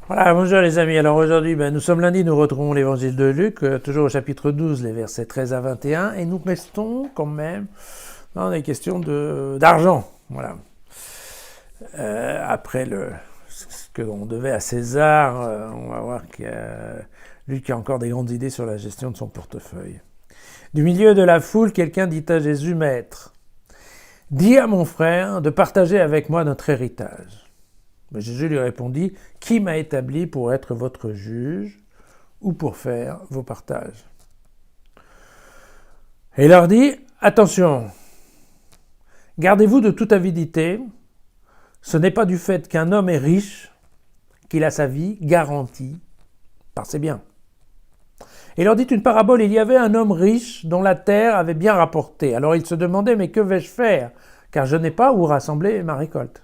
Voilà, bonjour les amis. Alors aujourd'hui, nous sommes lundi, nous retrouvons l'évangile de Luc, toujours au chapitre 12, les versets 13 à 21, et nous restons quand même dans des questions d'argent. Voilà. Après ce que l'on devait à César, on va voir que Luc a encore des grandes idées sur la gestion de son portefeuille. Du milieu de la foule, quelqu'un dit à Jésus, Maître, dis à mon frère de partager avec moi notre héritage. Mais Jésus lui répondit, qui m'a établi pour être votre juge ou pour faire vos partages? Et il leur dit, attention, gardez-vous de toute avidité, ce n'est pas du fait qu'un homme est riche qu'il a sa vie garantie par ses biens. Et il leur dit une parabole, il y avait un homme riche dont la terre avait bien rapporté. Alors il se demandait, mais que vais-je faire? Car je n'ai pas où rassembler ma récolte.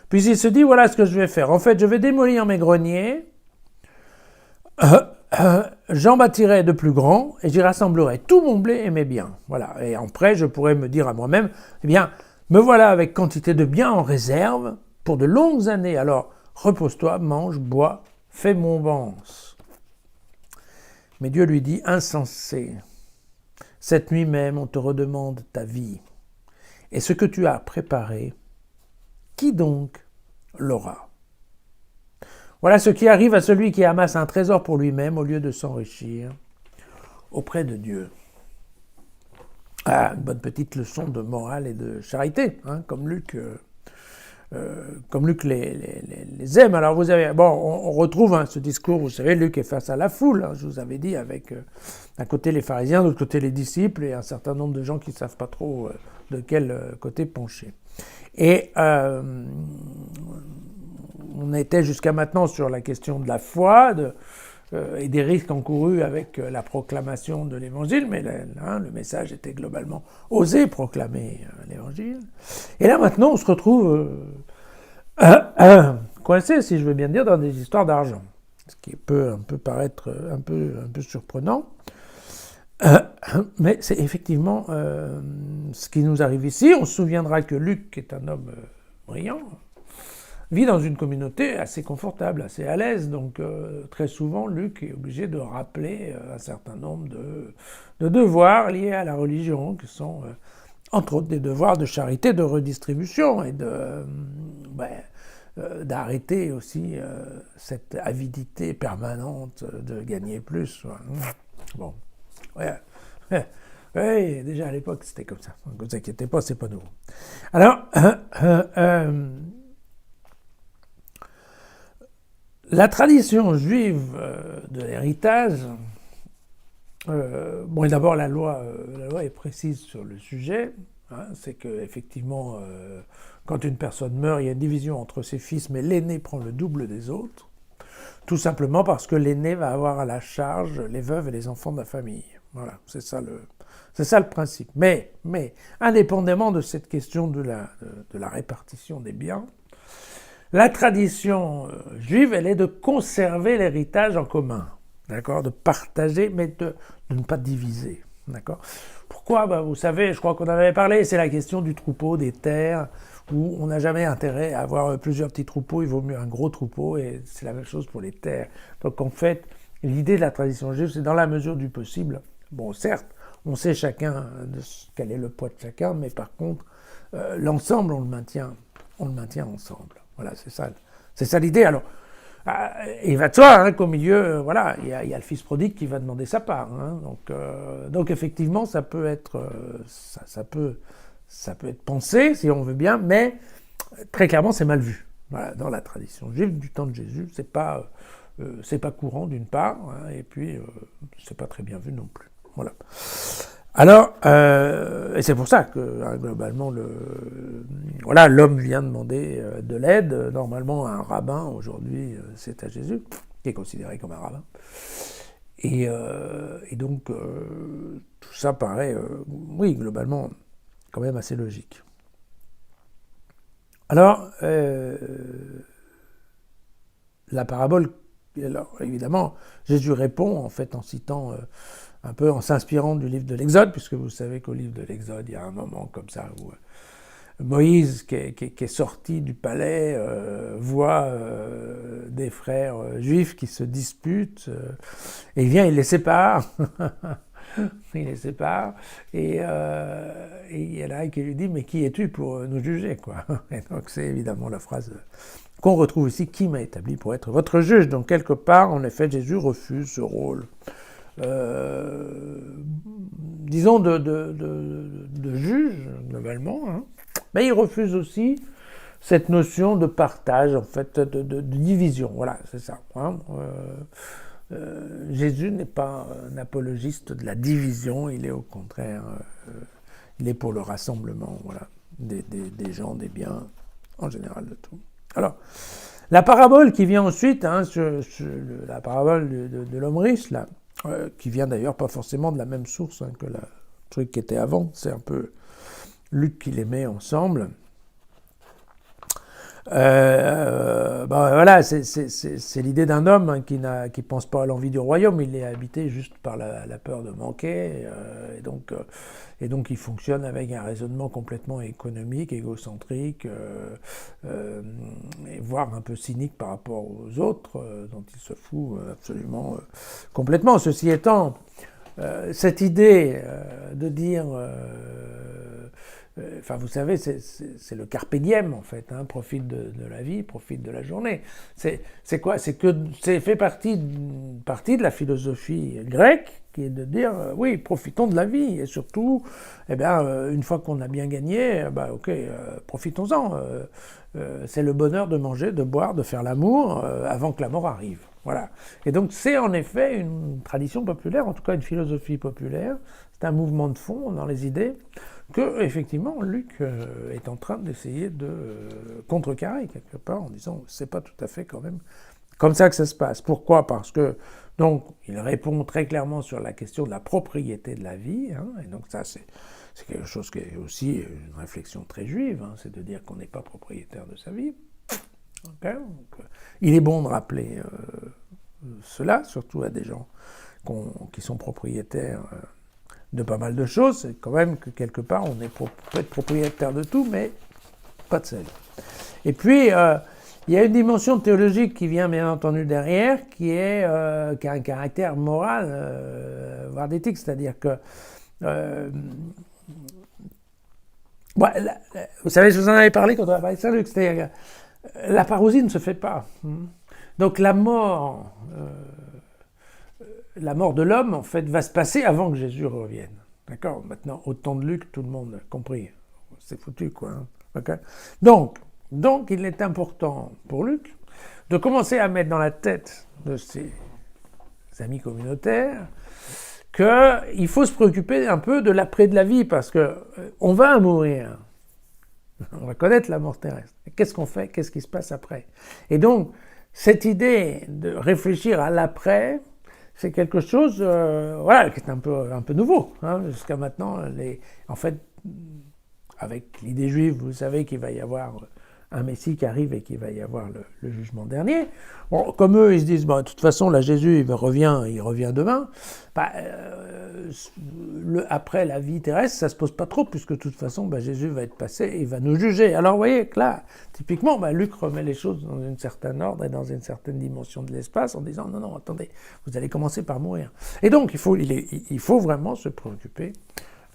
Puis il se dit, voilà ce que je vais faire. En fait, je vais démolir mes greniers, j'en bâtirai de plus grands et j'y rassemblerai tout mon blé et mes biens. Voilà. Et après, je pourrai me dire à moi-même, eh bien, me voilà avec quantité de biens en réserve pour de longues années. Alors, repose-toi, mange, bois, fais mon bombance. Mais Dieu lui dit, insensé, cette nuit même, on te redemande ta vie. Et ce que tu as préparé, qui donc l'aura? Voilà ce qui arrive à celui qui amasse un trésor pour lui-même au lieu de s'enrichir auprès de Dieu. Ah, une bonne petite leçon de morale et de charité, hein, comme Luc les aime. Alors vous avez, on retrouve ce discours, vous savez, Luc est face à la foule, hein, je vous avais dit, avec d'un côté les pharisiens, de l'autre côté les disciples, et un certain nombre de gens qui ne savent pas trop de quel côté pencher. Et on était jusqu'à maintenant sur la question de la foi et des risques encourus avec la proclamation de l'évangile, mais le message était globalement oser proclamer l'évangile. Et là maintenant, on se retrouve coincé, si je veux bien dire, dans des histoires d'argent, ce qui peut un peu paraître un peu surprenant. Mais c'est effectivement ce qui nous arrive ici. On se souviendra que Luc, qui est un homme brillant, vit dans une communauté assez confortable, assez à l'aise. Donc très souvent, Luc est obligé de rappeler un certain nombre de devoirs liés à la religion, qui sont entre autres des devoirs de charité, de redistribution et d'arrêter aussi cette avidité permanente de gagner plus. Bon. Ouais, déjà à l'époque c'était comme ça. Ne vous inquiétez pas, c'est pas nouveau. Alors, la tradition juive de l'héritage, et d'abord la loi est précise sur le sujet. Hein, c'est que effectivement, quand une personne meurt, il y a une division entre ses fils, mais l'aîné prend le double des autres. Tout simplement parce que l'aîné va avoir à la charge les veuves et les enfants de la famille. Voilà, c'est ça le principe. Mais, indépendamment de cette question de la répartition des biens, la tradition juive, elle est de conserver l'héritage en commun, d'accord, de partager, mais de ne pas diviser, d'accord. Pourquoi? Vous savez, je crois qu'on en avait parlé, c'est la question du troupeau, des terres, où on n'a jamais intérêt à avoir plusieurs petits troupeaux, il vaut mieux un gros troupeau, et c'est la même chose pour les terres. Donc en fait, l'idée de la tradition juive, c'est dans la mesure du possible. Bon, certes, on sait chacun quel est le poids de chacun, mais par contre, l'ensemble, on le maintient ensemble. Voilà, c'est ça l'idée. Alors, il va de soi, hein, qu'au milieu, il y a le fils prodigue qui va demander sa part. Hein, donc effectivement, ça peut être pensé, si on veut bien, mais très clairement, c'est mal vu. Voilà, dans la tradition juive du temps de Jésus, c'est pas courant d'une part, hein, et puis c'est pas très bien vu non plus. Voilà. Alors, et c'est pour ça que globalement, l'homme vient demander de l'aide. Normalement, un rabbin aujourd'hui, c'est à Jésus, qui est considéré comme un rabbin. Et donc, tout ça paraît, globalement, quand même assez logique. Alors, la parabole, alors évidemment, Jésus répond en fait en citant un peu en s'inspirant du livre de l'Exode, puisque vous savez qu'au livre de l'Exode, il y a un moment comme ça où Moïse, qui est sorti du palais, voit des frères juifs qui se disputent, et il vient, il les sépare. Il les sépare, et il y en a un qui lui dit « Mais qui es-tu pour nous juger ?» quoi. Et donc c'est évidemment la phrase qu'on retrouve ici « Qui m'a établi pour être votre juge ?» Donc quelque part, en effet, Jésus refuse ce rôle, disons, de juge, globalement, hein. Mais il refuse aussi cette notion de partage, en fait, de division. Voilà, c'est ça. Hein. Jésus n'est pas un apologiste de la division, il est au contraire, il est pour le rassemblement, voilà, des gens, des biens, en général de tout. Alors, la parabole qui vient ensuite, hein, la parabole de l'homme riche, là, qui vient d'ailleurs pas forcément de la même source hein, que le truc qui était avant, c'est un peu Luc qui les met ensemble. Voilà, c'est l'idée d'un homme hein, qui pense pas à l'envie du royaume, il est habité juste par la peur de manquer, et donc il fonctionne avec un raisonnement complètement économique, égocentrique, et voire un peu cynique par rapport aux autres, dont il se fout absolument complètement. Ceci étant, cette idée de dire... Enfin, vous savez, c'est le carpe diem, en fait, hein, profite de la vie, profite de la journée. C'est quoi? C'est fait partie de la philosophie grecque, qui est de dire, oui, profitons de la vie, et surtout, eh bien, une fois qu'on a bien gagné, bah, ok, profitons-en. C'est le bonheur de manger, de boire, de faire l'amour, avant que la mort arrive. Voilà. Et donc, c'est en effet une tradition populaire, en tout cas une philosophie populaire, c'est un mouvement de fond dans les idées, que, effectivement, Luc est en train d'essayer de contrecarrer quelque part en disant c'est pas tout à fait quand même comme ça que ça se passe. Pourquoi? Parce que, donc, il répond très clairement sur la question de la propriété de la vie, hein, et donc ça, c'est quelque chose qui est aussi une réflexion très juive, hein, c'est de dire qu'on n'est pas propriétaire de sa vie. Okay, donc, il est bon de rappeler cela, surtout à des gens qui sont propriétaires de pas mal de choses, c'est quand même que quelque part on peut être propriétaire de tout, mais pas de sa vie. Et puis il y a une dimension théologique qui vient bien entendu derrière, qui a un caractère moral, voire d'éthique, c'est-à-dire que vous savez, je vous en avais parlé quand on a parlé de Saint-Luc, c'est-à-dire que la parousie ne se fait pas. Donc la mort de l'homme, en fait, va se passer avant que Jésus revienne. D'accord? Maintenant, au temps de Luc, tout le monde a compris. C'est foutu, quoi. Hein? Okay? Donc, il est important pour Luc de commencer à mettre dans la tête de ses amis communautaires qu'il faut se préoccuper un peu de l'après de la vie, parce qu'on va mourir. On va connaître la mort terrestre. Qu'est-ce qu'on fait? Qu'est-ce qui se passe après? Et donc, cette idée de réfléchir à l'après, c'est quelque chose, voilà, qui est un peu nouveau. Hein. Jusqu'à maintenant, en fait, avec l'idée juive, vous savez qu'il va y avoir un Messie qui arrive et qu'il va y avoir le jugement dernier. Bon, comme eux, ils se disent, bon, de toute façon, là, Jésus, il revient demain. Bah, après la vie terrestre, ça se pose pas trop, puisque de toute façon, bah, Jésus va être passé et il va nous juger. Alors, vous voyez que là, typiquement, bah, Luc remet les choses dans un certain ordre et dans une certaine dimension de l'espace, en disant, non, attendez, vous allez commencer par mourir. Et donc, il faut vraiment se préoccuper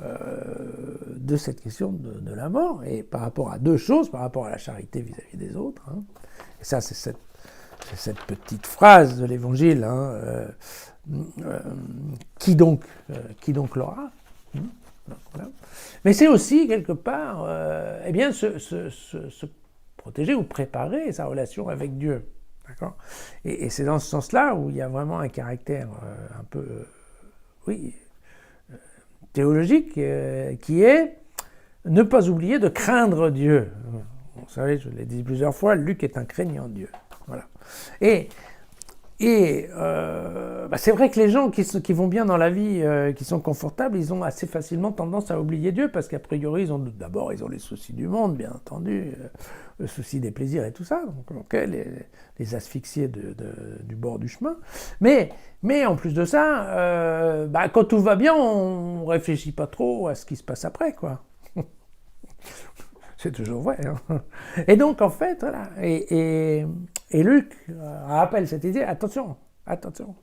de cette question de la mort, et par rapport à deux choses, par rapport à la charité vis-à-vis des autres. Hein. Et ça, c'est cette petite phrase de l'Évangile, hein, qui donc l'aura, voilà. Mais c'est aussi, quelque part, eh bien, se protéger ou préparer sa relation avec Dieu. D'accord ? Et c'est dans ce sens-là où il y a vraiment un caractère un peu, théologique, qui est ne pas oublier de craindre Dieu. Vous savez, je l'ai dit plusieurs fois, Luc est un craignant Dieu. Voilà. Et c'est vrai que les gens qui vont bien dans la vie, qui sont confortables, ils ont assez facilement tendance à oublier Dieu, parce qu'a priori, ils ont les soucis du monde, bien entendu, le souci des plaisirs et tout ça, donc les asphyxier du bord du chemin. Mais en plus de ça, quand tout va bien, on réfléchit pas trop à ce qui se passe après, quoi. C'est toujours vrai. Hein. Et donc, en fait, voilà. Et Luc rappelle cette idée, attention, attention.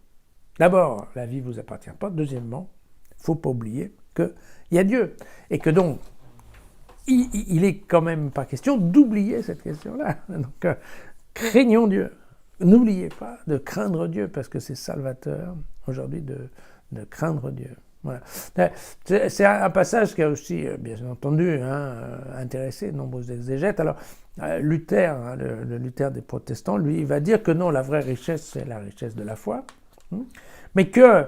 D'abord, la vie ne vous appartient pas. Deuxièmement, il ne faut pas oublier qu'il y a Dieu. Et que donc, il n'est quand même pas question d'oublier cette question-là. Donc, craignons Dieu. N'oubliez pas de craindre Dieu, parce que c'est salvateur aujourd'hui de craindre Dieu. Voilà. C'est un passage qui a aussi, bien entendu, intéressé de nombreux exégètes. Alors, Luther, le Luther des protestants, lui, il va dire que non, la vraie richesse, c'est la richesse de la foi, mais que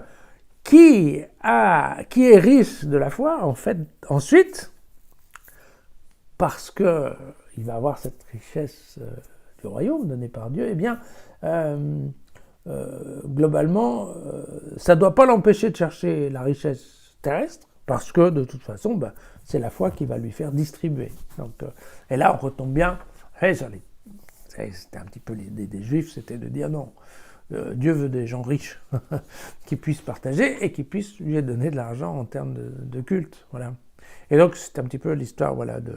qui est riche de la foi, en fait, ensuite, parce qu'il va avoir cette richesse du royaume donné par Dieu, eh bien, globalement, ça ne doit pas l'empêcher de chercher la richesse terrestre, parce que de toute façon, c'est la foi qui va lui faire distribuer. Donc, et là, on retombe bien, c'était un petit peu l'idée des Juifs, c'était de dire non, Dieu veut des gens riches qui puissent partager et qui puissent lui donner de l'argent en termes de culte. Voilà. Et donc, c'est un petit peu l'histoire voilà, de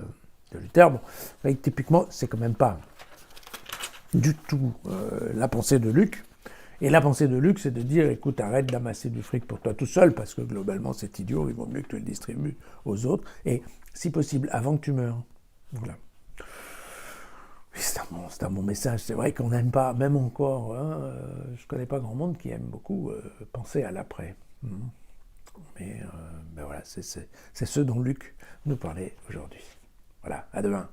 Luther. Bon, typiquement, c'est quand même pas du tout la pensée de Luc. Et la pensée de Luc, c'est de dire, écoute, arrête d'amasser du fric pour toi tout seul, parce que globalement, c'est idiot, il vaut mieux que tu le distribues aux autres, et si possible, avant que tu meurs. Voilà. C'est un bon message. C'est vrai qu'on n'aime pas, même encore, je ne connais pas grand monde qui aime beaucoup penser à l'après. Mais voilà, c'est ce dont Luc nous parlait aujourd'hui. Voilà, à demain.